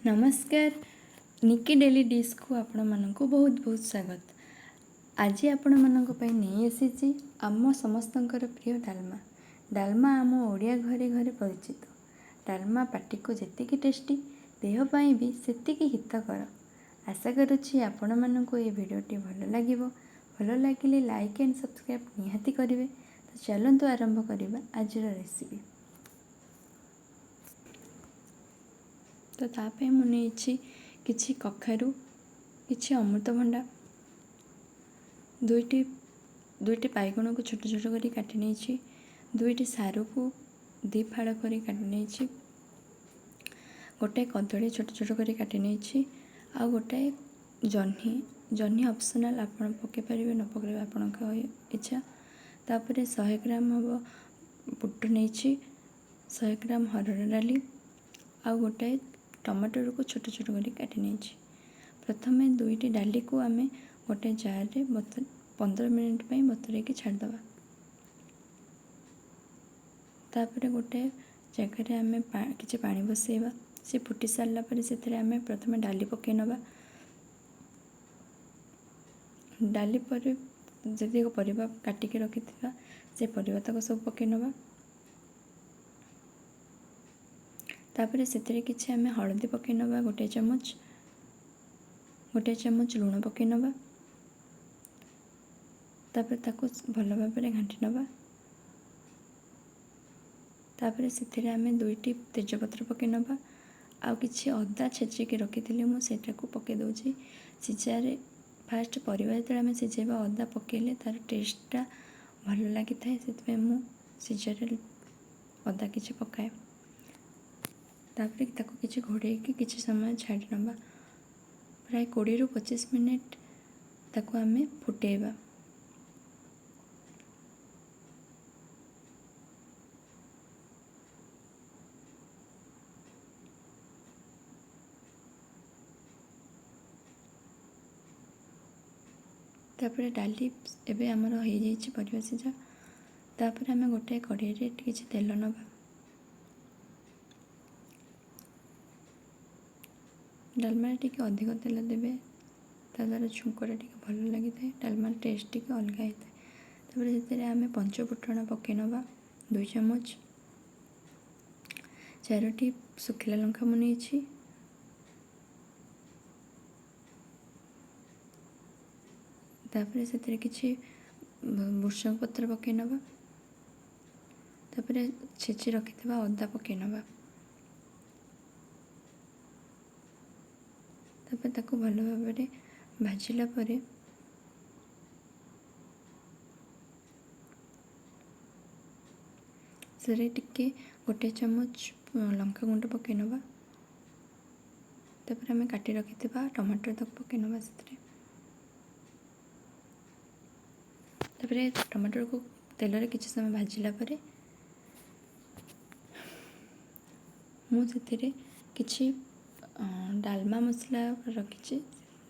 नमस्कार निकी daily dish को आपण मानक बहुत बहुत स्वागत। आज आपण मानक पई नहीं आसी आम समस्तंकर प्रिय डालमा। डालमा आम ओडिया घरे घरे परिचित। डालमा पाटी को जेतिकी टेस्टी देह पाई भी सेतिकी हितकर। आशा करुछि आपण मानक ये वीडियोटी भल लागिवो। भल लागिले लाइक एंड सब्सक्राइब निहाती करिवे। तो चलंतु आरंभ करिबा आजर रेसिपी। तो तापे मुझे किछि कखारु किछि अमृतभंडा दुईटी बाइगण को छोट छोट करी काटी नहीं दुईटी सारू को दी फाड़ करी काटी नहीं गोटे कदली छोट छोट करी काटी नहीं आ गोटे जह्नी जह्नी ऑप्शनल आपण पके पारे न पके आपण इच्छा। तापर 100 ग्राम हम बुट नहीं 100 ग्राम हरड़ डाली आ गोटे टमाटर को छोट छोट करी काटी नहीं। प्रथमे दुईटी डाली को आमे गोटे जार रे 15 मिनट पे बतुरे की छाड़दबा। तापर गोटे जगह आमे किछि पानी बसेबा। से फुटी सारला पर से आमे प्रथमे डाली पके नबा। डाली पर जदि परिबा काटिक रखिथिबा से परिबा तक सब पके नबा। तापर से किछि आमे हळदी पके नबा गोटे चमच लूण पके नबा। तापर ताको भल भाव में घांटी नबा। तापर से आमे दुईटी तेजपत्र पके नबा आ किछि अदा छेचिक रखिथिले मु सेटा को पके दोछि सिजारे। फास्ट परिबा जते आमे सिजेबा अदा पकेले तार टेस्टटा भल लागि थाए सेतबे मु सिजारे अदा किछि पकाए। तापर ताको किछि घोड़े कि किछि समय छाड़ी नबा। प्राय 20 ରୁ 25 मिनिट ताको आमे फुटेबा। तापर डाली एबे हमर हो जाइछि परिबा सिझा। तापर आमे गोटे कढ़ाई रे किछि तेल नबा। डालमा टिके अधिक तेल देबे तार छुंकटा टिके भल लगी थाए। डालमा टेस्ट टिके अलग होता है। तापर से आमे पंचफुटण पके नबा 2 चमच 4टी सुखिला लंका मुनेछि। तापर से किछि भृषंग पत्र पके नबा। तापर छेची रखिथिबा अदा पके नबा। तापर ताको भल भाव में भाजिला परे से टिके गोटे चमच लंका गुंड पके नबा। तापर आमे काटी रखिथिबा टमाटर तक पके नबा से। तापर टमाटर को तेल रे किछि समय भाजिला परे मु सेतिरे किछि डालमा मसला रखिछि।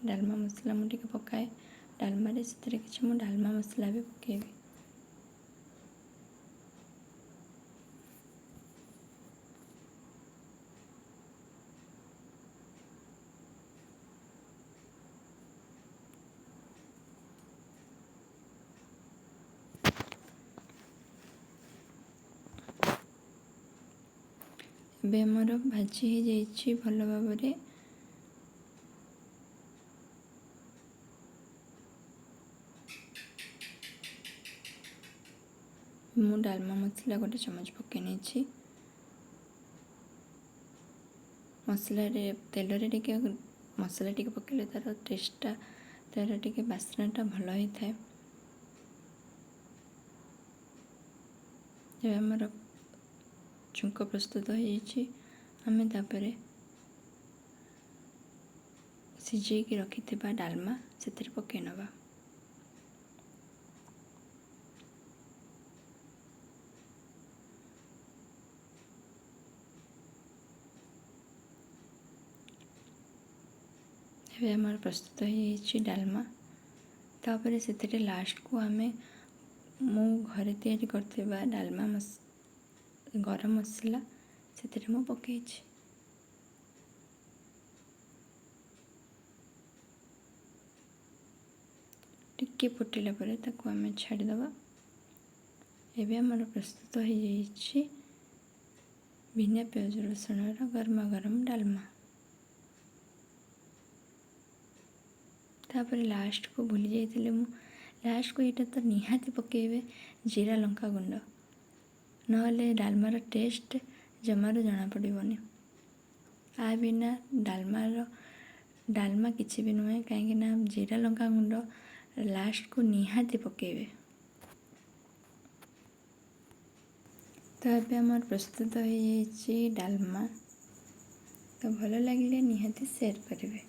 डालमा मसला मु टिके पकाए। डालमा रे सेतिरे किछि मु डालमा मसला भी पकेबी। एबे हमर भाजी हो जाइछि भल भाव में। मु डालमा मसला गोटे चमच पके नहीं। मसला रे तेल रे टिके मसला टिके पकेले तार टेस्टटा तार टिके बास्नाटा भल होता है। जब हमर छुंक प्रस्तुत हो जाइछि आमे तापरे सिझेकी रखिथिबा डालमा सेतिरे पके नबा। एबे हमर प्रस्तुत हो जाइछि डालमा। तापरे सेतिरे लास्ट को आमे मु घरे तैयारी करथिबा डालमा गरम मसला सेतिरे मु पकेछि। टिके फुटिला परे ताको आमे छाड़ीदबा। एबे हमर प्रस्तुत हो जाइए बिना प्याज रसुण गरमा गरम डालमा। तापर लास्ट को भूली जाइए लास्ट को यहाँ तो निहाती पकेबे जीरा लंका गुंड नहले डालमार टेस्ट जमार जना पड़ोनी। आ बिना डालमा किसी भी नुहे कहीं जीरा लंका गुंड लास्ट को निहाती पकेबे। तो ये आमर प्रस्तुत हो जाइए डालमा। तो भल लगे निहाती शेयर करेंगे।